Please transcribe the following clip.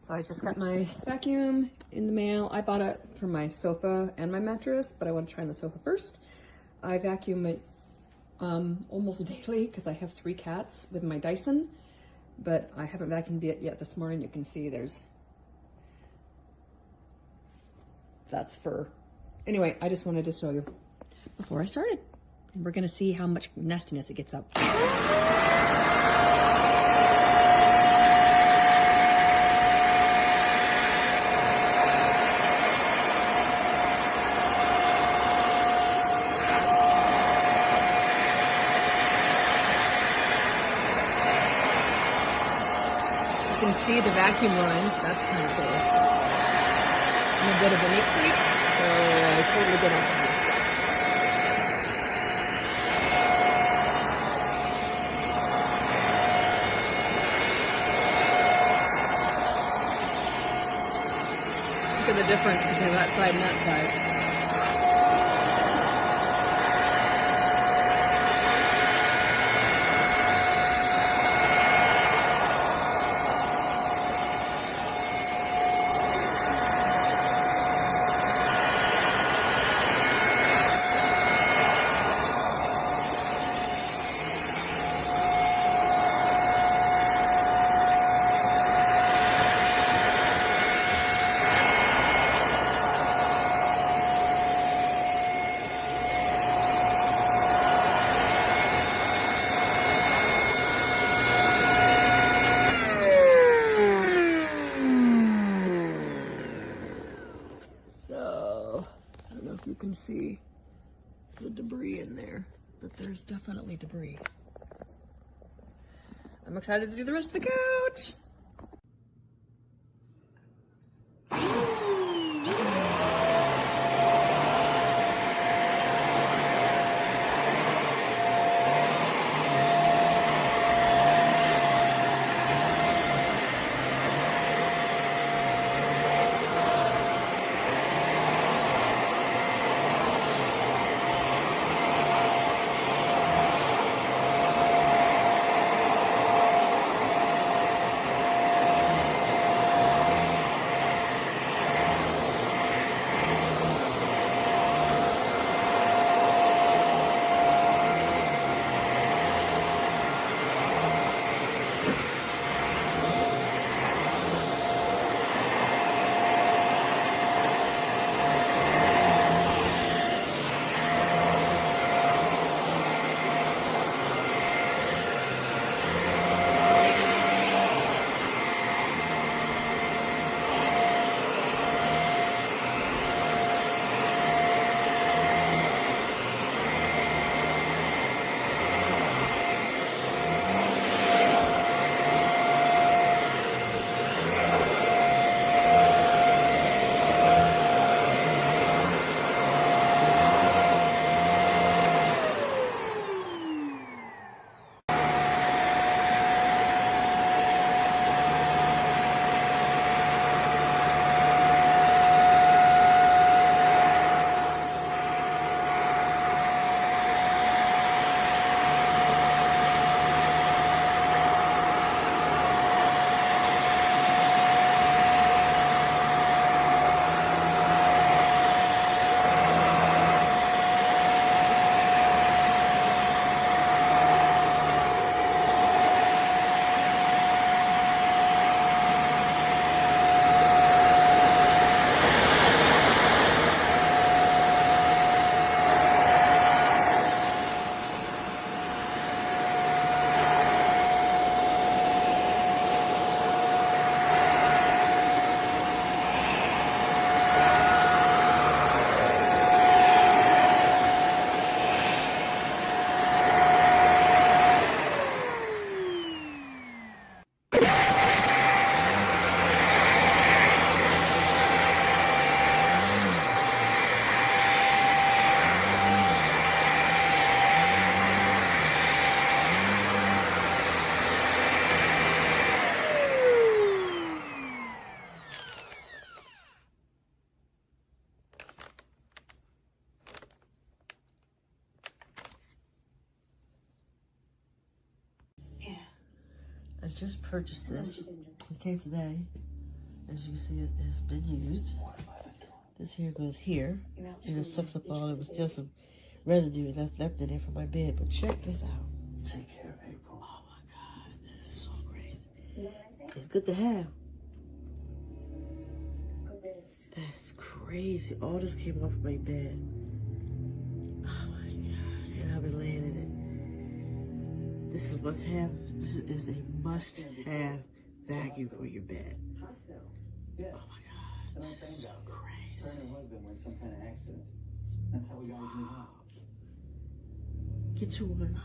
So I just got my vacuum in the mail. I bought it for my sofa and my mattress, but I want to try on the sofa first. I vacuum it almost daily because I have 3 cats with my Dyson, but I haven't vacuumed it yet this morning. You can see that's fur. Anyway, I just wanted to show you before I started. And we're gonna see how much nastiness it gets up. You can see the vacuum lines. That's kind of cool. I'm a bit of a neat freak, so I totally get it. Look at the difference between that side and that side. So, I don't know if you can see the debris in there, but there's definitely debris. I'm excited to do the rest of the couch. I just purchased this. It came today. As you can see, it has been used. This here goes here, and it sucks up all. It was still some residue that's left in there from my bed. But check this out. Take care, April. Oh my God, this is so crazy. It's good to have. That's crazy. All this came off my bed. Oh my God, and I've been laying in it. This is must-have. This is a must-have vacuum for your bed. Yeah. Oh my God, that's so crazy. Her and her husband were in some kind of accident. That's how we got his new house. Get you one.